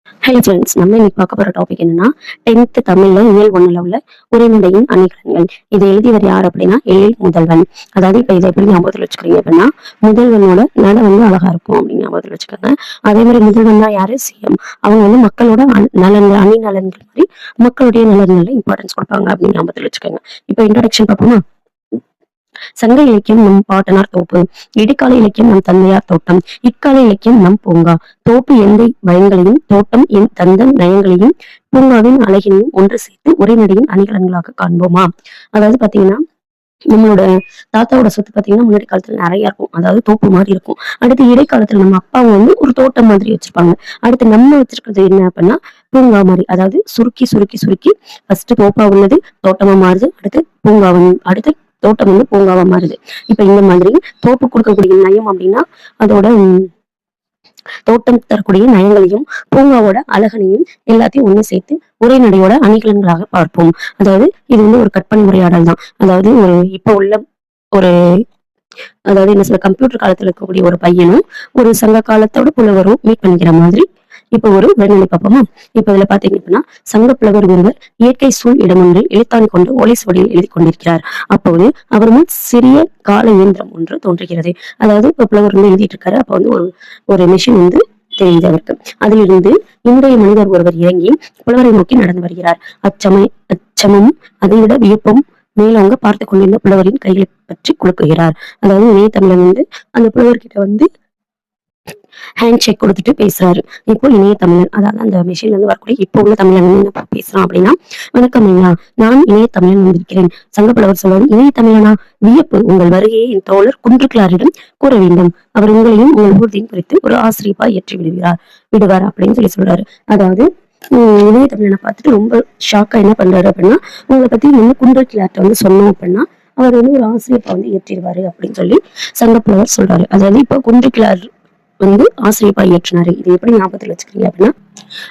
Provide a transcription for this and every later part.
Hello friends, நம்ம இன்னைக்கு பார்க்க போற டாபிக் என்னன்னா 10th தமிழ்ல இயல் 1ல உள்ள உரைநடையின் அணிகலன்கள். இதை எழுதியவர் யார் அப்படின்னா எழில் முதல்வன். அதாவது இப்ப இதை எப்படி ஞாபகத்தில் வச்சுக்கிறீங்க அப்படின்னா, முதல்வனோட நட அழகா இருக்கும் அப்படின்னு ஞாபகத்தில் வச்சுக்கோங்க. அதே மாதிரி முதல்வன் தான் யாரு, சிஎம். அவங்க மக்களோட நலன்கள், அணி நலன்கள் மாதிரி மக்களுடைய நலன்கள்ல இம்பார்ட்டன்ஸ் கொடுப்பாங்க அப்படின்னு ஞாபகத்தில் வச்சுக்கோங்க. இப்ப இன்ட்ரோடக்ஷன் பார்ப்போமா. சங்க இலக்கியம் நம் பாட்டனார் தோப்பு, இடைக்கால இலக்கியம் நம் தந்தையார் தோட்டம், இக்கால இலக்கியம் நம் பூங்கா. தோப்பு எந்தை பயங்களையும், தோட்டம் என் தந்தம் நயங்களையும், பூங்காவின் அழகினையும் ஒன்று சேர்த்து உரைநடையின் அணிகலன்களாக காண்போமா. அதாவது பாத்தீங்கன்னா, நம்மளோட தாத்தாவோட சொத்து பாத்தீங்கன்னா முன்னாடி காலத்துல நிறைய இருக்கும். அதாவது தோப்பு மாதிரி இருக்கும். அடுத்து இடைக்காலத்துல நம்ம அப்பாவை ஒரு தோட்டம் மாதிரி வச்சிருப்பாங்க. அடுத்து நம்ம வச்சிருக்கிறது என்ன அப்படின்னா பூங்கா மாதிரி. அதாவது சுருக்கி சுருக்கி சுருக்கி ஃபர்ஸ்ட் தோப்பா உள்ளது தோட்டமா மாறுது, அடுத்து பூங்காவும், அடுத்து தோட்டம் பூங்காவா மாறுது. இப்ப இந்த மாதிரி தோப்பு கொடுக்கக்கூடிய நயம் அப்படின்னா அதோட தோட்டம் தரக்கூடிய நயங்களையும் பூங்காவோட அழகனையும் எல்லாத்தையும் ஒண்ணு சேர்த்து உரைநடையோட அணிகலன்களாக பார்ப்போம். அதாவது இது ஒரு கற்பனை உரையாடல் தான். அதாவது இப்ப உள்ள ஒரு அதாவது என்ன சொல்ல, கம்ப்யூட்டர் காலத்துல இருக்கக்கூடிய ஒரு பையனும் ஒரு சங்க காலத்தோட புலவரும் மீட் பண்ணிக்கிற மாதிரி இப்ப ஒரு உரைநடை பார்ப்போமா. இப்ப இதுல பாத்தீங்க அப்படின்னா, சங்க புலவர் ஒருவர் இயற்கை சூழ் இடமொன்றில் எழுத்தாணி கொண்டு ஓலை சுவடியில் எழுதி கொண்டிருக்கிறார். அப்போது அவர் முன் சிறிய கால இயந்திரம் ஒன்று தோன்றுகிறது. அதாவது இப்ப புலவர் எழுதிட்டு இருக்காரு. அப்ப ஒரு ஒரு மிஷின் தெரியுது அவருக்கு. அதிலிருந்து இன்றைய மனிதர் ஒருவர் இறங்கி புலவரை நோக்கி நடந்து வருகிறார். அச்சமும் அதைவிட வியப்பும் மேலோங்க பார்த்து கொண்டிருந்த புலவரின் கைகளை பற்றி குலுக்குகிறார். அதாவது இணையத்தமிழன் அந்த புலவர்கிட்ட ஹேண்ட் செக் கொடுத்துட்டு பேசுறாரு. இப்போ இணைய தமிழன், அதாவது அந்த மிஷின்ல வரக்கூடிய இப்போ உள்ள தமிழன் என்ன பேசுறான் அப்படின்னா, வணக்கம் ஐயா, நான் இணைய தமிழன் வந்திருக்கிறேன். சங்கப்புலவர் சொல்வார், இணைய தமிழனா, வியப்பு. உங்கள் வருகையை என் தோழர் குன்றுக்கிளாரிடம் கூற வேண்டும். அவர் உங்களையும் உங்கள் ஊர்தியும் குறித்து ஒரு ஆசிரியப்பா ஏற்றி விடுவார் அப்படின்னு சொல்றாரு. அதாவது இணைய தமிழனை பார்த்துட்டு ரொம்ப ஷாக்கா என்ன பண்றாரு அப்படின்னா, உங்களை பத்தி குன்றுக்கிளார்ட்ட சொன்னோம் அப்படின்னா அவர் ஒரு ஆசிரியப்பா ஏற்றிடுவாரு அப்படின்னு சொல்லி சங்கப்புலவர் சொல்றாரு. அதாவது இப்போ குன்றுக்கிளார் ஆசிரியப்பா இயற்றினாரு. இது எப்படி ஞாபகத்தில் வச்சுக்கிறீங்க அப்படின்னா,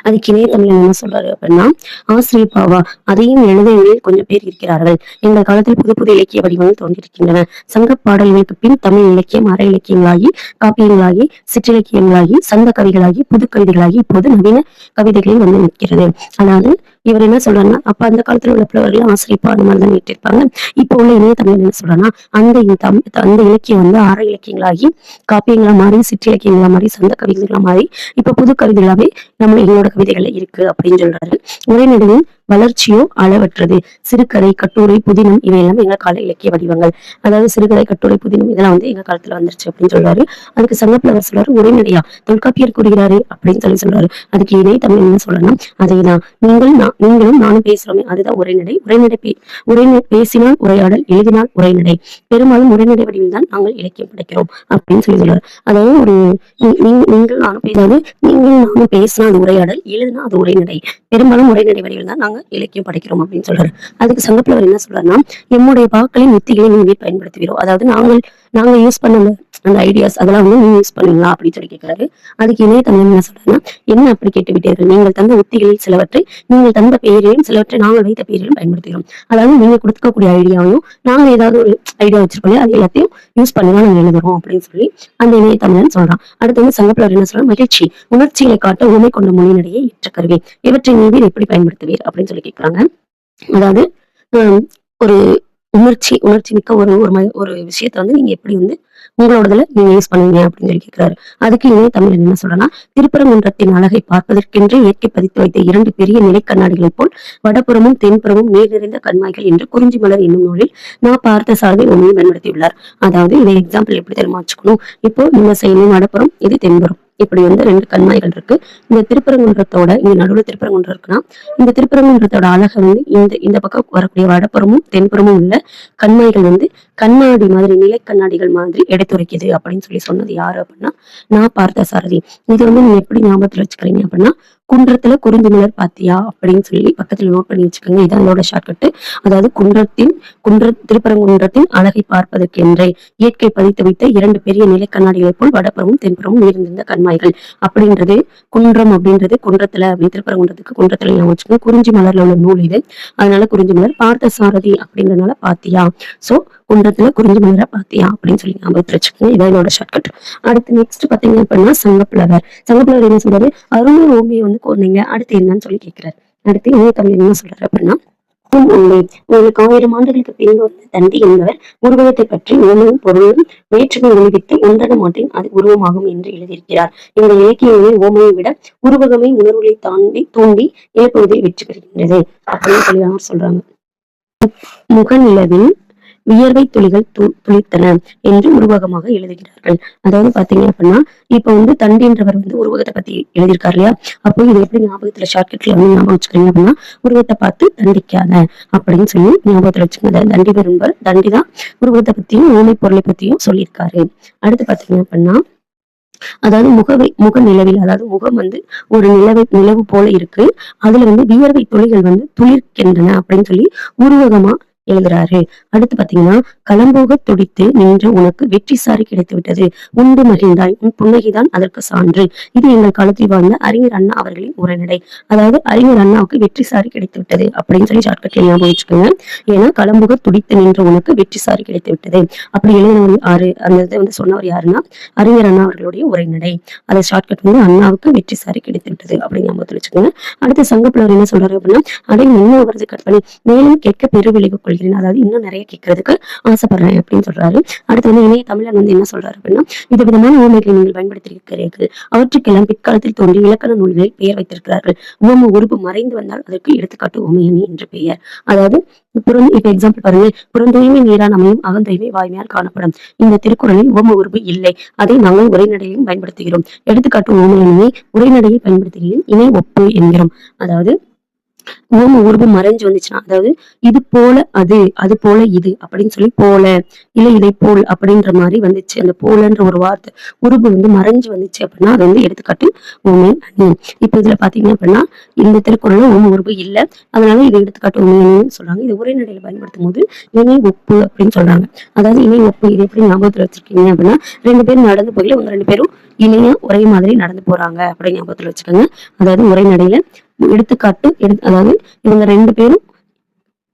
அதுக்கு இணைய தமிழன் என்ன சொல்றாரு அப்படின்னா, ஆசிரியப்பாவா, அதையும் எழுதுகளில் கொஞ்சம் பேர் இருக்கிறார்கள். எங்கள் காலத்தில் புது புது இலக்கிய வடிவங்கள் தோன்றியிருக்கின்றன. சங்க பாடல்களுக்கு பின் தமிழ் இலக்கியம் அற இலக்கியங்களாகி, காப்பியங்களாகி, சிற்றிலக்கியங்களாகி, சங்க கவிகளாகி, புது கவிதைகளாகி, இப்போது நவீன கவிதைகளில் நிற்கிறது. அதாவது இவர் என்ன சொல்றாருன்னா, அப்ப அந்த காலத்துல உள்ள புலவர்கள் ஆசிரியப்பா அந்த மாதிரி தான் ஏற்றிருப்பாங்க. இப்போ உள்ள இணைய தமிழ் என்ன சொல்றாங்கன்னா, அந்த இலக்கியம் அற இலக்கியங்களாகி, காப்பியங்களா மாறி, சிற்றிலக்கியங்களா மாறி, சந்த கவிதைகளா மாறி, இப்ப புது கவிதைகளாவே நம்ம எங்களோட கவிதைகள்ல இருக்கு அப்படின்னு சொல்றாரு. உரைநடையின் வளர்ச்சியோ அளவற்றது. சிறுகதை, கட்டுரை, புதினம் இவையெல்லாம் எங்க கால இலக்கிய வடிவங்கள். அதாவது சிறுகதை, கட்டுரை, புதினம் இதெல்லாம் எங்க காலத்துல வந்துருச்சு அப்படின்னு சொல்றாரு. அதுக்கு சங்கப்புலவர் சொல்றாரு, உரைநடையா, தொல்காப்பியர் கூறுகிறாரு அப்படின்னு சொல்றாரு. அதுக்கு இணைய தமிழ் என்ன சொல்லணும், அதேதான் நீங்களும் நானும் பேசுறோமே, அதுதான் உரைநடை. பேசினால் உரையாடல், எழுதினால் உரைநடை. பெரும்பாலும் உரைநடை வடிவில் தான் நாங்கள் இலக்கியம் படைக்கிறோம் அப்படின்னு சொல்றாரு. அதாவது நீங்கள் நானும் பேசினா அது உரையாடல், எழுதினா அது உரைநடை. பெரும்பாலும் உரைநடை வடிவில் தான் நாங்க இலக்கியம் படைக்கிறோம் அப்படின்னு சொல்றாரு. அதுக்கு சங்கப்புலவர் என்ன சொல்றாருன்னா, எம்முடைய வாக்களின் யுத்திகளை நீங்க பயன்படுத்துகிறோம். அதாவது நாங்க யூஸ் பண்ண அந்த ஐடியாஸ் அதெல்லாம் நீங்க யூஸ் பண்ணீங்களா அப்படின்னு சொல்லி கேட்கிறாரு. அதுக்கு இணைய தமிழ் என்ன சொல்றாருன்னா, என்ன அப்படி கேட்டு விட்டீர்கள், நீங்கள் தந்த உத்திகளில் சிலவற்றை நீங்கள் தந்த பெயரையும் சிலவற்றை நாங்கள் வைத்த பெயரையும் பயன்படுத்துகிறோம். அதாவது நீங்க கொடுக்கக்கூடிய ஐடியாவையும் நாங்க ஏதாவது ஒரு ஐடியா வச்சிருக்கோம், அது எல்லாத்தையும் யூஸ் பண்ணி தான் நாங்க எழுதுறோம் அப்படின்னு சொல்லி அந்த இணைய தமிழன் சொல்றான். அடுத்து சங்கப்புலவர் என்ன சொல்றாரு, மகிழ்ச்சி உணர்ச்சிகளை காட்ட உண்மை கொண்ட மொழிநடையை ஏற்ற கருவி, இவற்றை நீவீர் எப்படி பயன்படுத்துவீர் அப்படின்னு சொல்லி கேட்கிறாங்க. அதாவது ஒரு உணர்ச்சி மிக்க ஒரு விஷயத்த நீங்க எப்படி உங்களோடதுல நீங்க யூஸ் பண்ணுவீங்க அப்படின்னு சொல்லி கேட்கிறாரு. அதுக்கு இணைய தமிழ் என்ன சொல்றேன்னா, திருப்பரங்குன்றத்தின் அழகை பார்ப்பதற்கென்று இயற்கை பதித்து வைத்த 2 பெரிய நிலை கண்ணாடிகளை போல் வடபுறமும் தென்புறமும் நீர் நிறைந்த கண்மாய்கள் என்று குறிஞ்சி மலர் என்னும் நூலில் நான் பார்த்த சார்பை உண்மையை பயன்படுத்தியுள்ளார். அதாவது இதை எக்ஸாம்பிள் எப்படி தெரியுமா வச்சுக்கணும். இப்போ இந்த சைடு வடப்புறம், இது தென்புறம், இப்படி 2 கண்மாய்கள் இருக்கு. இந்த திருப்பரங்குன்றத்தோட இங்க நடுவுல திருப்பரங்குன்றம் இருக்குன்னா, இந்த திருப்பரங்குன்றத்தோட அழகை இந்த பக்கம் வரக்கூடிய வடப்புறமும் தென்புறமும் உள்ள கண்மாய்கள் கண்ணாடி மாதிரி, நிலை கண்ணாடிகள் மாதிரி எடுத்துரைக்குது அப்படின்னு சொல்லி சொன்னது யாரு அப்படின்னா, நான் பார்த்த சாரதி. இது நீங்க எப்படி ஞாபகத்துல வச்சுக்கிறீங்க அப்படின்னா, குன்றத்துல குறிஞ்சி மலர் பாத்தியா அப்படின்னு சொல்லி பக்கத்துல நோட் பண்ணி வச்சுக்கோங்க. இதான் அதோட ஷார்ட்கட்டு. அதாவது திருப்பரங்குன்றத்தின் அழகை பார்ப்பதற்கு என்றே இயற்கை பதித்து வைத்த 2 பெரிய நிலை கண்ணாடிகளை போல் வடப்புறமும் தென்புறமும் நீர்ந்திருந்த கண்மாய்கள் அப்படின்றது குன்றம் அப்படின்றது குன்றத்துல திருப்பரங்குன்றத்துக்கு குன்றத்துல வச்சுக்கோங்க. குறிஞ்சி மலர்ல உள்ள நூல் இது, அதனால குறிஞ்சி மலர். பார்த்த சாரதி அப்படின்றதுனால பாத்தியா. சோ குன்றத்துல குறிஞ்சி மலர பாத்தியா அப்படின்னு சொல்லி ஞாபகத்துல வச்சுக்கோங்க. இதான் என்னோட ஷார்ட்கட். அடுத்து நெக்ஸ்ட் பாத்தீங்க அப்படின்னா சங்கப்புலவர். சங்கப்புலவர் என்ன சொல்றாரு, அருமை ஓமையை வந்து கூர்ந்தீங்க, அடுத்து என்னன்னு சொல்லி கேட்கிறாரு. அடுத்து இணைய தமிழ் என்ன சொல்றாரு அப்படின்னா, உண்மை உங்களுக்கு 1000 ஆண்டுகளுக்கு பின்பு வந்த தண்டி என்பவர் உருவகத்தை பற்றி உண்மையும் பொருளும் வேற்றுமை விளைவித்து ஒன்றன மாட்டின் அது உருவமாகும் என்று எழுதியிருக்கிறார். இந்த இலக்கியங்களில் ஓமையை விட உருவகமே உணர்வுகளை தூண்டி எழுப்புவதில் வெற்றி பெறுகின்றது அப்படின்னு சொல்லி அவர் சொல்றாங்க. முகநிலவில் வியர்வை துளிகள் துளித்தன என்று உருவகமாக எழுதுகிறார்கள். அதாவது பாத்தீங்க அப்படின்னா இப்ப வந்து தண்டின்றவர் வந்து உருவகத்தை பத்தி எழுதியிருக்காரு இல்லையா, அப்போ இது எப்படி ஞாபகத்துல ஷார்ட்கட்ல வந்து ஞாபகம் வச்சுக்கிறீங்க அப்படின்னா, உருவத்தை பார்த்து தண்டிக்காத அப்படின்னு சொல்லி ஞாபகத்துல வச்சுக்கோங்க. அதாவது தண்டி பெறும்பர் தண்டிதான் உருவத்தை பத்தியும் ஊமை பொருளை பத்தியும் சொல்லியிருக்காரு. அடுத்து பாத்தீங்க அப்படின்னா, அதாவது முக நிலவில், அதாவது முகம் வந்து ஒரு நிலவு போல இருக்கு, அதுல வந்து வியர்வை துளிகள் வந்து துளிர்க்கின்றன அப்படின்னு சொல்லி உருவகமா எழுதுறாரு. அடுத்து பாத்தீங்கன்னா, களம்போக துடித்து நின்று உனக்கு வெற்றி சாரி கிடைத்து விட்டது, உண்டு மகிழ்ந்தாய், உன் புன்னகைதான் அதற்கு சான்று. இது எங்கள் காலத்தில் வாழ்ந்த அறிஞர் அண்ணா அவர்களின் உரைநடை. அதாவது அறிஞர் அண்ணாவுக்கு வெற்றி சாரி கிடைத்து விட்டது அப்படின்னு சொல்லி ஷார்ட்கட்ல ஞாபகம் வச்சுக்கோங்க. ஏன்னா களம்போக துடித்து நின்று உனக்கு வெற்றி சாரி கிடைத்து விட்டது அப்படி எழுதினவர் யாரு, அந்த இதை வந்து சொன்னவர் யாருன்னா அறிஞர் அண்ணா அவர்களுடைய உரைநடை. அதை ஷார்ட்கட் வந்து அண்ணாவுக்கு வெற்றி சாரி கிடைத்து விட்டது அப்படின்னு ஞாபகத்தில் வச்சுக்கோங்க. அடுத்து சங்கப்புலவர் என்ன சொல்றாரு அப்படின்னா, அதை இன்னும் அவரது கற்பனை மேலும் கேட்க பெருவிளைவு கொள்கிறேன், அதாவது இன்னும் நிறைய கேட்கறதுக்கு ஆசைப்படுறேன் அப்படின்னு சொல்றாரு. அடுத்து வந்து இணைய தமிழன் வந்து என்ன சொல்றாரு அப்படின்னா, விதவிதமான ஊமைகளை நீங்கள் பயன்படுத்தியிருக்கிறீர்கள், அவற்றுக்கெல்லாம் பிற்காலத்தில் தோன்றி இலக்கண நூல்களில் பெயர் வைத்திருக்கிறார்கள். உவம உருவு மறைந்து வந்தால் அதற்கு எடுத்துக்காட்டு உமையணி என்று பெயர். அதாவது இப்ப எக்ஸாம்பிள் பாருங்க, புறந்தூய்மை நீரான் அமையும் அகந்தூய்மை வாய்மையால் காணப்படும். இந்த திருக்குறளில் உவம உருவு இல்லை, அதை நாங்கள் உரைநடையிலும் பயன்படுத்துகிறோம். எடுத்துக்காட்டு உமையணியை உரைநடையில் பயன்படுத்துகிறோம், இணை ஒப்பு என்கிறோம். அதாவது ஓம உருவு மறைஞ்சு வந்துச்சுன்னா, அதாவது இது போல அது போல இது அப்படின்னு சொல்லி போல இல்ல இதை போல் அப்படின்ற மாதிரி வந்துச்சு, அந்த போலன்ற ஒரு வார்த்தை உருவு வந்து மறைஞ்சு வந்துச்சு அப்படின்னா அது வந்து எடுத்துக்காட்டு ஓமை அணி. இப்ப இதுல பாத்தீங்க அப்படின்னா இந்த திருக்குறள்ல ஓம உருவு இல்லை, அதனால இது எடுத்துக்காட்டு ஓமை அணின்னு சொல்றாங்க. இது உரைநடையில பயன்படுத்தும் போது இணை ஒப்பு அப்படின்னு சொல்றாங்க. அதாவது இணை ஒப்பு இது எப்படி ஞாபகத்துல வச்சிருக்கீங்க அப்படின்னா, 2 பேரும் நடந்து போகல, இவங்க 2 பேரும் இணையா ஒரே மாதிரி நடந்து போறாங்க அப்படின்னு ஞாபகத்துல வச்சுக்கோங்க. அதாவது உரைநடையில எடுத்துக்காட்டு அதாவது இவங்க 2 பேரும்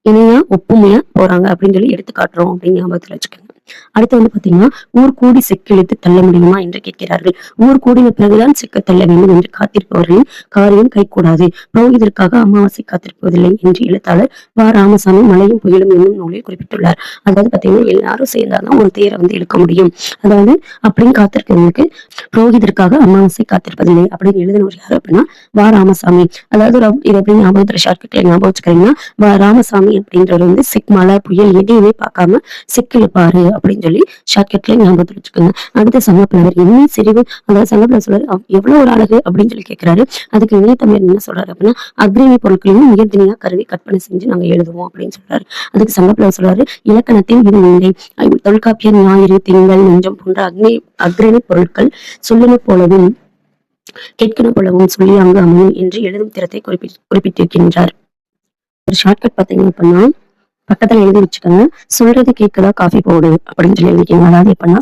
இணையா ஒப்புமையா போறாங்க அப்படின்னு சொல்லி எடுத்துக்காட்டுறோம் அப்படின்னு ஞாபகத்துல வச்சுக்கோங்க. அடுத்து வந்து பாத்தீங்கன்னா, ஊர் கூடி சிக்கிழித்து தள்ள முடியுமா என்று கேட்கிறார்கள். ஊர் கூடின பிறகுதான் சிக்க தள்ள வேண்டும் என்று காத்திருப்பவர்களின் காரியம் கைகூடாது. புரோகிதற்காக அமாவாசை காத்திருப்பதில்லை என்று எழுத்தாளர் வ ராமசாமி மலையும் புயலும் என்னும் நூலில் குறிப்பிட்டுள்ளார். அதாவது பாத்தீங்கன்னா, எல்லாரும் சேர்ந்தாதான் ஒரு தேரை வந்து இழுக்க முடியும், அதாவது அப்படின்னு காத்திருக்கிறவங்களுக்கு புரோகிதற்காக அமாவாசை காத்திருப்பதில்லை அப்படின்னு எழுதினவர் யாரு அப்படின்னா வ ராமசாமி. அதாவது இது எப்படி ஞாபகத்துல ஷார்ட்கட்ல ஞாபகம் வச்சுக்கிறீங்கன்னா, வ ராமசாமி அப்படின்றவர் வந்து மழை புயல் எதையுமே பார்க்காம சிக்கிழுப்பாரு அப்படின்னு சொல்லி ஷார்ட்கட்ல ஞாபகத்துல வச்சுக்கோங்க. அடுத்த சங்கப்புலவர் இன்னும் சிறிவு, அதாவது சங்கப்புலவர் சொல்றாரு எவ்வளவு ஒரு அழகு அப்படின்னு சொல்லி கேட்கிறாரு. அதுக்கு இணைய தமிழர் என்ன சொல்றாரு அப்படின்னா, அக்ரிணி பொருட்களையும் உயர்தினியா கருதி கற்பனை செஞ்சு நாங்க எழுதுவோம் அப்படின்னு சொல்றாரு. அதுக்கு சங்கப்புலவர் சொல்றாரு, இலக்கணத்தில் இது இல்லை, தொல்காப்பியர் ஞாயிறு திங்கள் நெஞ்சம் போன்ற அக்ரிணி பொருட்கள் சொல்லுன போலவும் கேட்கணும் போலவும் சொல்லி அங்கு அமையும் என்று எழுதும் திறத்தை குறிப்பிட்டிருக்கின்றார். ஒரு ஷார்ட்கட் பாத்தீங்க அப்படின்னா பக்கத்துல எழுதி வச்சுக்கோங்க, சொல்றது கேக்குதா காஃபி போடு அப்படின்னு சொல்லி எழுதிக்கோங்க. அதாவது எப்படின்னா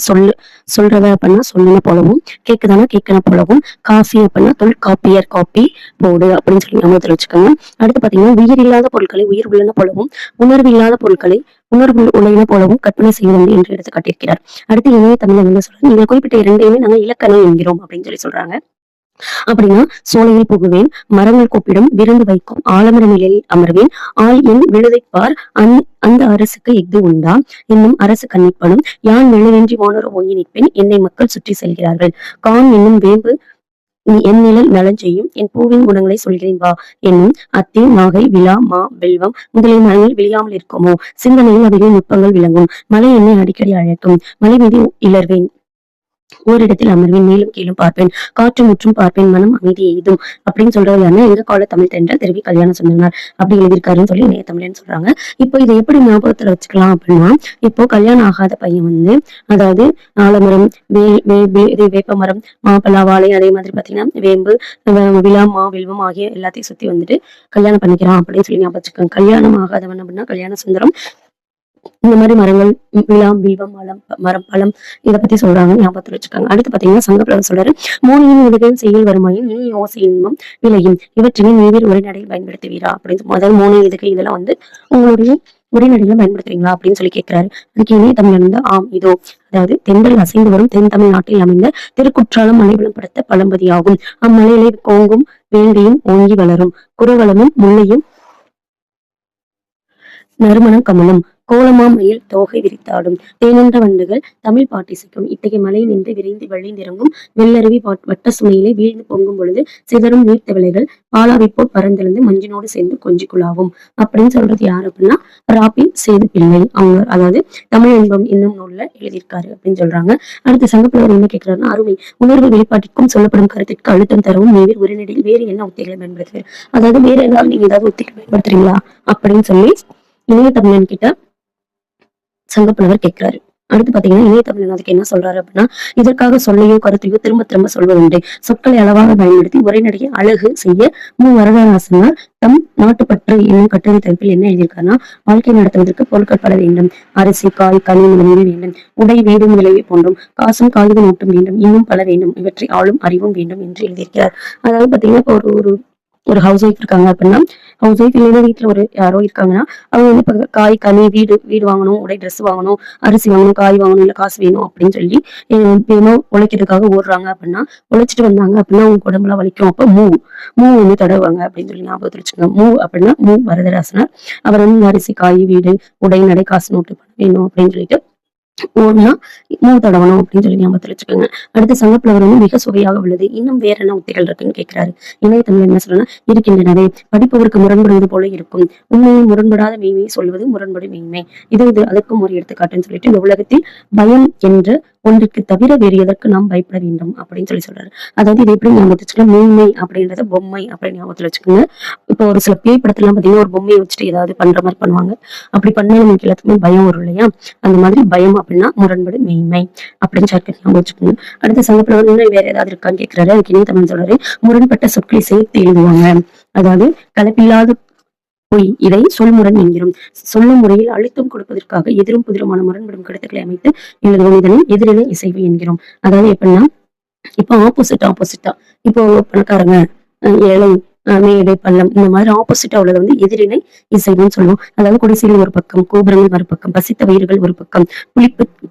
சொல்றத அப்படின்னா சொல்லுன போலவும், கேக்குதானா கேட்கணும் போலவும், காஃபி அப்படின்னா தொல்காப்பியர் காப்பி போடு அப்படின்னு சொல்லி ஞாபகத்துல வச்சுக்கோங்க. அடுத்து பாத்தீங்கன்னா, உயிர் இல்லாத பொருட்களை உயிர் உள்ளன போலவும், உணர்வு இல்லாத பொருட்களை உணர்வு உள்ளன போலவும் கற்பனை செய்ய வேண்டும் என்று எடுத்து காட்டியிருக்கிறார். அடுத்து இணைய தமிழ் என்ன சொல்றாங்க, நீங்க குறிப்பிட்ட 2யுமே நாங்க இலக்கணம் என்கிறோம் அப்படின்னு சொல்லி சொல்றாங்க. அப்படின்னா, சோலையில் புகுவேன், மரங்கள் கூப்பிடும், விருந்து வைக்கும், ஆலமர நிலையில் அமர்வேன், ஆள் என் விழுதைப்பார், அந்த அரசுக்கு எஃது உண்டா என்னும் அரசு கண்ணிப்படும், யான் விழுவின்றி வானோர ஓங்கி நிற்பேன், என்னை மக்கள் சுற்றி செல்கிறார்கள், கான் என்னும் வேம்பு என் நிழல் நலன் செய்யும், என் பூவின் குணங்களை சொல்கிறேன் வா என்னும், அத்தி நாகை விழா மா வெல்வம் முதலிய மரங்கள் விழியாமல் இருக்குமோ, சிந்தனையில் அவைகளின் நுட்பங்கள் விளங்கும், மலை என்னை அடிக்கடி அழைக்கும், மலை மீது இளர்வேன், ஓரிடத்தில் அமர்வேன், மேலும் கீழும் பார்ப்பேன், காற்று முற்றும் பார்ப்பேன், மனம் அமைதி எய்தும் அப்படின்னு சொல்றது யாருன்னா எங்க கால தமிழ் தென்றல் திருவி கல்யாணம் சொன்னார் அப்படி எழுதியிருக்காருன்னு சொல்லி இணைய தமிழ்னு சொல்றாங்க. இப்போ இதை எப்படி ஞாபகத்துல வச்சுக்கலாம் அப்படின்னா, இப்போ கல்யாணம் ஆகாத பையன் வந்து, அதாவது ஆலமரம் வேப்ப மரம் மாப்பழா வாழை அதே மாதிரி பாத்தீங்கன்னா வேம்பு விழா மா வில்வம் ஆகிய எல்லாத்தையும் சுத்தி வந்துட்டு கல்யாணம் பண்ணிக்கிறான் அப்படின்னு சொல்லி ஞாபகம் வச்சுக்கோங்க. கல்யாணம் ஆகாதவன் அப்படின்னா கல்யாண சுந்தரம், இந்த மாதிரி மரங்கள் விழா வில்வம் மரம் பழம் இதை பத்தி சொல்றாங்க, ஞாபகத்துல வச்சுக்காங்க. அடுத்து பாத்தீங்கன்னா சங்கப்புலவர் சொல்றாரு, மூனையின் விடுகையும் செய்யுள் வருமாயின் நீ யோசை இன்பம் விளையும், இவற்றினை நீவிர் உரைநடையில் பயன்படுத்துவீரா அப்படின்னு. அதாவது மூனை இதுகை இதெல்லாம் வந்து உங்களுடைய உரைநடைகளை பயன்படுத்துறீங்களா அப்படின்னு சொல்லி கேட்கிறாரு. அதுக்கு இணைய தமிழன் வந்து ஆம் இதோ, அதாவது தென்றல் அசைந்து வரும் தென் தமிழ்நாட்டில் அமைந்த திருக்குற்றாலம் மலைவளம் படுத்த பழம்பதியாகும். அம்மலையிலே கோங்கும் வேண்டியும் ஓங்கி வளரும் குறவளமும் முல்லையும் நறுமணம் கமலும் கோலமாமயில் தோகை விரித்தாடும் தேனென்ற வண்டுகள் தமிழ் பாட்டிசைக்கும். இத்தகைய மலை நின்று விரைந்து வழிந்திறங்கும் வெள்ளருவி வட்ட சுமையிலே வீழ்ந்து பொங்கும் பொழுது சிதறும் நீர்த்தவிளைகள் பாலாவை போல் பறந்தெழுந்து மஞ்சினோடு சேர்ந்து கொஞ்சிக்குள்ளாகும் அப்படின்னு சொல்றது யாரு அப்படின்னா ராபி சேது பிள்ளை. அவங்க அதாவது தமிழ் இன்பம் என்னும் நூல்ல எழுதியிருக்காரு அப்படின்னு சொல்றாங்க. அடுத்து சங்கப்புலவர் என்ன கேட்கிறாருன்னா, அருமை உணர்வு வெளிப்பாட்டிற்கும் சொல்லப்படும் கருத்திற்கு அழுத்தம் தரவும் நீர் உரைநடையில் வேறு என்ன உத்திகளை பயன்படுத்துவீர், அதாவது வேற ஏதாவது நீங்க ஏதாவது உத்திகள் பயன்படுத்துறீங்களா அப்படின்னு சொல்லி இளைய தமிழன் கிட்ட சங்கப்புலவர் கேட்கிறாரு. அடுத்து பாத்தீங்கன்னா இளைய தமிழன் அதுக்கு என்ன சொல்றாரு அப்படின்னா, இதற்காக சொல்லையோ கருத்தையோ திரும்ப திரும்ப சொல்வதுண்டு. சொற்களை அளவாக பயன்படுத்தி உரைநடையை அழகு செய்ய வரதராசனார் தம் நாட்டுப்பற்று என்னும் கட்டுரை தலைப்பில் என்ன எழுதியிருக்காருன்னா, வாழ்க்கை நடத்துவதற்கு பொருட்கள் பல வேண்டும். அரிசி காய் கனி முதலியவை வேண்டும். உடை வீடும் விளைவை போன்றும் காசும் காகித நோட்டும் வேண்டும். இன்னும் பல வேண்டும். இவற்றை ஆளும் அறிவும் வேண்டும் என்று எழுதியிருக்கிறார். அதாவது பாத்தீங்கன்னா இப்போ ஒரு ஒரு ஹவுஸ் ஒய்ஃப் இருக்காங்க அப்படின்னா, ஹவுஸ் ஒய்ஃப் இல்லைன்னா வீட்டுல ஒரு யாரோ இருக்காங்கன்னா அவங்க வந்து இப்ப காய் கனி வீடு வாங்கணும், உடை ட்ரெஸ் வாங்கணும், அரிசி வாங்கணும், காய் வாங்கணும், இல்ல காசு வேணும் அப்படின்னு சொல்லி ஏனோ உழைக்கிறதுக்காக ஓடுறாங்க அப்படின்னா, உழைச்சிட்டு வந்தாங்க அப்படின்னா அவங்க உடம்புலாம் வலிக்கும். அப்ப மூ வந்து தடவுவாங்க அப்படின்னு சொல்லி ஞாபகத்துல வச்சுக்கோங்க. மூ அப்படின்னா வரதராசனார். அவர் வந்து அரிசி காய் வீடு உடை நடை காசு நோட்டு வேணும் அப்படின்னு சொல்லிட்டு ஓடுனா தடவணும் அப்படின்னு சொல்லி ஞாபகத்துல வச்சுக்கோங்க. அடுத்து சங்கப்புலவர் வந்து மிக சுவையாக உள்ளது. இன்னும் வேற என்ன உத்திகள் இருக்குன்னு கேட்கிறாரு. இணைய தமிழ் என்ன சொல்லணும்னா, இருக்கின்றனவே படிப்பவருக்கு முரண்படுவது போல இருக்கும். உண்மையை முரண்படாத மெய்மையை சொல்வது முரண்படும் மெய்மை. இது அதற்கும் ஒரு எடுத்துக்காட்டுன்னு சொல்லிட்டு, இந்த உலகத்தில் பயம் என்ற ஒன்றுக்கு தவிர வேறு எதற்கு நாம் பயப்பட வேண்டும் அப்படின்னு சொல்லி சொல்றாரு. அதாவது இதை எப்படி ஞாபகத்துல வச்சுக்கலாம், மெய்மை அப்படின்றத பொம்மை அப்படின்னு ஞாபகத்துல வச்சுக்கோங்க. இப்போ ஒரு சில பேய் படத்துல பாத்தீங்கன்னா ஒரு பொம்மையை வச்சுட்டு ஏதாவது பண்ற மாதிரி பண்ணுவாங்க. அப்படி பண்ணாலும் நமக்கு எல்லாத்துக்குமே பயம் வரும் இல்லையா, அந்த மாதிரி பயம் அப்படின்னா முரண்படு மெய்மை அப்படின்னு ஞாபகம் வச்சுக்கோங்க. அடுத்த சங்கப்புலவர் இன்னும் வேற ஏதாவது இருக்கான்னு கேட்கிறாரு. அதுக்கு இணைய தமிழ் சொல்றாரு, முரண்பட்ட சொற்களை சேர்த்து எழுதுவாங்க. அதாவது கலப்பில்லாத பொய் இதை சொல்முரண் என்கிறோம். சொல்லும் முறையில் அழுத்தம் கொடுப்பதற்காக எதிரும் புதிருமான முரண்படும் கருத்துக்களை அமைத்து எழுதுவோம். இதனை எதிரிலை இசைவு என்கிறோம். அதாவது எப்படின்னா, இப்போ ஆப்போசிட்டா இப்போ பணக்காரங்க ஏழை மேடை பள்ளம் இந்த மாதிரி ஆப்போசிட்டா உள்ளது வந்து எதிரினை இசைவுன்னு சொல்லுவோம். அதாவது குடிசைகள் ஒரு பக்கம், கோபுரங்கள் மறுபக்கம், பசித்த வயிறுகள் ஒரு பக்கம்,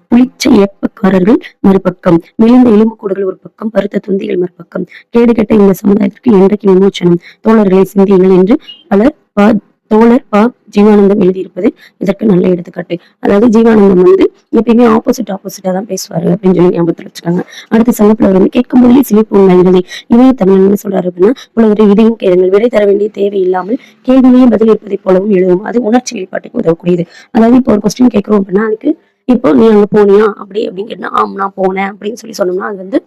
புளிச்ச ஏப்பக்காரர்கள் மறுபக்கம், மெலிந்த எலும்புக்கூடுகள் ஒரு பக்கம், பருத்த தொந்திகள் மறுபக்கம், கேடு கெட்ட இந்த சமுதாயத்திற்கு என்றைக்கு விமோச்சனம், தோழர்களை சிந்தியுங்கள் என்று பலர் தோழர் ஜீவானந்தம் எழுதியிருப்பது இதற்கு நல்ல எடுத்துக்காட்டு. அதாவது ஜீவானந்தம் வந்து எப்பயுமே ஆப்போசிட்டா தான் பேசுவாரு அப்படின்னு சொல்லி ஞாபகத்தில் வச்சுக்காங்க. அடுத்து சங்கப்புலவர் வந்து கேட்கும் போதே சிலிப்பு உண்மை இணைய தமிழ் என்ன சொல்றாரு அப்படின்னா, புலவரை இதையும் கேளுங்கள், விடை தர வேண்டிய தேவை இல்லாமல் கேள்வியே பதில் இருப்பதை போலவும் எழுதும். அது உணர்ச்சி வெளிப்பாட்டுக்கு உதவக்கூடியது. அதாவது இப்போ ஒரு கொஸ்டின் கேட்கிறோம் அப்படின்னா, அதுக்கு இப்போ நீ அங்க போனியா அப்படின்னு கேட்டா, நான் போனேன் அப்படின்னு சொல்லி சொன்னோம்னா அது வந்து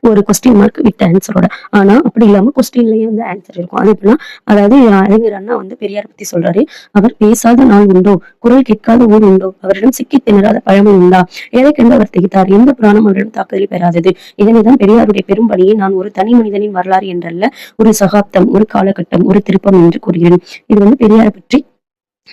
ஒரு கொஸ்டின் மார்க் வித் ஆன்சரோட. ஆனா அப்படி இல்லாம கொஸ்டின்லயே வந்து ஆன்சர் இருக்கும். அது எப்படின்னா, அதாவது அறிஞர் அண்ணா வந்து பெரியார் பத்தி சொல்றாரு. அவர் பேசாத நாள் உண்டோ, குரல் கேட்காத ஊர் உண்டோ, அவரிடம் சிக்கி திணறாத பழமை உண்டா, எதை கண்டு அவர் திகைத்தார், எந்த புராணம் அவரிடம் தாக்குதல் பெறாதது. இதனைதான் பெரியாருடைய பெரும் பணியை நான் ஒரு தனி மனிதனின் வரலாறு என்றல்ல, ஒரு சகாப்தம், ஒரு காலகட்டம், ஒரு திருப்பம் என்று கூறுகிறேன். இது வந்து பெரியாரை பற்றி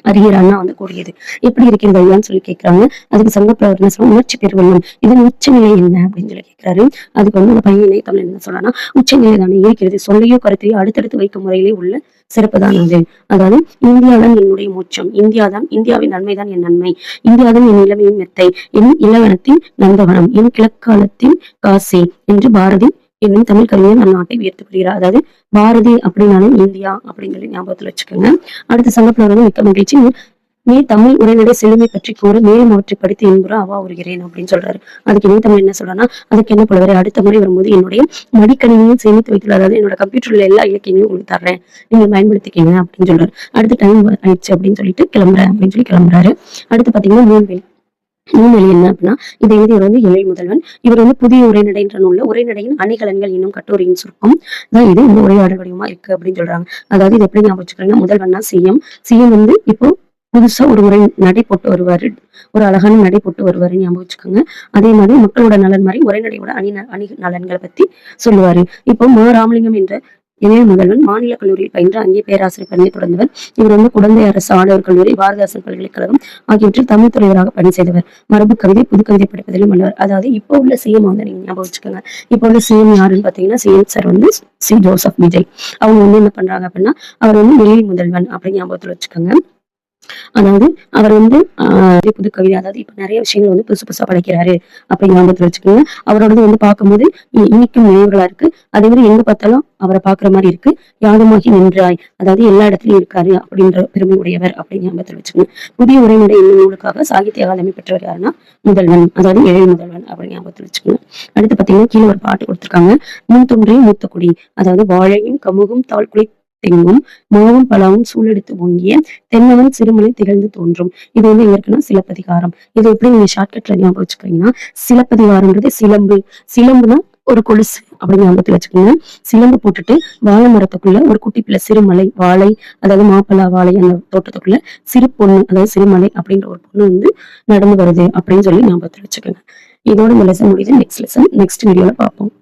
அறிஞர் அண்ணா வந்து கூறியது. எப்படி இருக்கிறது ஐயான்னு சொல்லி கேட்கிறாங்க. அதுக்கு சங்கப்புலவர் என்ன சொல்ல, உணர்ச்சி பெருவெள்ளம் இதன் உச்சநிலை என்ன அப்படின்னு சொல்லி கேட்கிறாரு. அதுக்கு வந்து அந்த பையனை தமிழ் என்ன சொல்றான்னா, உச்சநிலை தானே இருக்கிறது, சொல்லையோ கருத்தையோ அடுத்தடுத்து வைக்கும் முறையிலே உள்ள சிறப்பு தான் அது. அதாவது இந்தியாதான் என்னுடைய மோட்சம், இந்தியாவின் நன்மைதான் என் நன்மை, இந்தியாதான் என் இளமையின் மெத்தை, என் இளவனத்தின் நந்தவனம், என் கிழக்காலத்தின் காசே என்று பாரதி என்னும் தமிழ் கவிஞர் நம் நாட்டை உயர்த்துகிறார். அதாவது பாரதி அப்படின்னாலும் இந்தியா அப்படின்னு சொல்லி ஞாபகத்துல வச்சுக்கோங்க. அடுத்த சங்கப்புலவர் வந்து மிக்க மகிழ்ச்சி, நீ தமிழ் உரைநடை செழுமை பற்றி கூற, மேலும் அவற்றை படித்து என்புற அவா உருகிறேன் அப்படின்னு சொல்றாரு. அதுக்கு இணைய தமிழ் என்ன சொல்றான்னா, அதுக்கு என்ன புலவரை அடுத்த முறை வரும்போது என்னுடைய மடிக்கணினியும் சேமித்து வைத்துள்ள, அதாவது என்னோட கம்ப்யூட்டர்ல எல்லா இலக்கியங்களையும் உங்களுக்கு தர்றேன், நீங்க பயன்படுத்திக்கீங்க அப்படின்னு சொல்றாரு. அடுத்து டைம் ஆயிடுச்சு அப்படின்னு சொல்லிட்டு கிளம்புறேன் அப்படின்னு சொல்லி கிளம்புறாரு. அடுத்து பாத்தீங்கன்னா நூல்வெளி என்ன அப்படின்னா, இதை எழுதியவர் வந்து எழில் முதல்வன். இவர் வந்து புதிய உரைநடை என்ற நூல்ல உரைநடையின் அணிகலன்கள் என்னும் கட்டுரையின் சுருக்கம் தான் இது இந்த உரையாடல் வடிவமா இருக்கு அப்படின்னு சொல்றாங்க. அதாவது இது எப்படி ஞாபகம் வச்சுக்கிறீங்கன்னா, முதல்வன்னா சிஎம் வந்து இப்போ புதுசா ஒரு உரை நடை போட்டு வருவாரு, ஒரு அழகான நடை போட்டு வருவாரு ஞாபகம் வச்சுக்கோங்க. அதே மாதிரி மக்களோட நலன் மாதிரி உரைநடையோட அணி நலன்களை பத்தி சொல்லுவாரு. இப்போ ராமலிங்கம் என்ற இணைய முதல்வன் மாநில கல்லூரியில் பயின்று அங்கே பேராசிரியர் பணியை தொடர்ந்தவர். இவர் வந்து குடந்தை அரசு ஆடவர் கல்லூரி, பாரதிதாசன் பல்கலைக்கழகம் ஆகியவற்றில் தமிழ் துறைவராக பணி செய்தவர். மரபு கவிதை புது கவிதை படிப்பதிலும் வல்லவர். அதாவது இப்போ உள்ள சிஎம் வந்து நீங்க ஞாபகம் வச்சுக்கோங்க. இப்போ உள்ள சிஎம் யாருன்னு பாத்தீங்கன்னா, சிஎம் சார் வந்து சி ஜோசப் விஜய். அவங்க வந்து என்ன பண்றாங்க அப்படின்னா, அவர் வந்து எழில் முதல்வன் அப்படின்னு ஞாபகத்துல வச்சுக்கோங்க. அதாவது அவர் வந்து புது கவிதை, அதாவது இப்ப நிறைய விஷயங்கள் வந்து புதுசு புதுசா படைக்கிறாரு அப்படிங்கிற ஞாபகத்துல வச்சுக்கோங்க. அவரோடது வந்து பார்க்கும்போது இன்னைக்கும் நினைவுகளா இருக்கு. அதே மாதிரி எங்க பார்த்தாலும் அவரை பாக்குற மாதிரி இருக்கு. யாதுமாகி நின்றாய், அதாவது எல்லா இடத்துலயும் இருக்காரு அப்படின்ற பெருமை உடையவர் அப்படிங்கிற ஞாபகத்துல வச்சுக்கோங்க. புதிய உரைநடை என்னும் நூலுக்காக சாகித்ய அகாதமி பெற்றவர் யாருன்னா முதல்வன், அதாவது எழில் முதல்வன் அப்படின்னு ஞாபகத்துல வச்சுக்கோங்க. அடுத்து பாத்தீங்கன்னா கீழே ஒரு பாட்டு கொடுத்திருக்காங்க. முன் தோன்றிய மூத்த குடி, அதாவது வாழையும் கமுகும் தாழ்குலை தெங்கும் மாவும் பலாவும் சூழெடுத்து ஓங்கிய தென்னவன் சிறுமலை திகழ்ந்து தோன்றும். இது வந்து எங்க இருக்குன்னா சிலப்பதிகாரம். இது எப்படி நீங்க ஷார்ட்கட்ல ஞாபகம் வச்சுக்கிறீங்கன்னா, சிலப்பதிகாரம்ன்றது சிலம்பு, சிலம்புனா ஒரு கொலுசு அப்படி ஞாபகத்துல வச்சுக்கோங்க. சிலம்பு போட்டுட்டு வாழை மரத்துக்குள்ள ஒரு குட்டி பிள்ளை சிறுமலை வாழை, அதாவது மாப்பழா வாழை அந்த தோட்டத்துக்குள்ள சிறு பொண்ணு, அதாவது சிறுமலை அப்படின்ற ஒரு பொண்ணு வந்து நடந்து வருது அப்படின்னு சொல்லி ஞாபகத்துல வச்சுக்கோங்க. இதோட இந்த லெசன் முடியுது. நெக்ஸ்ட் லெசன் நெக்ஸ்ட் வீடியோல பார்ப்போம்.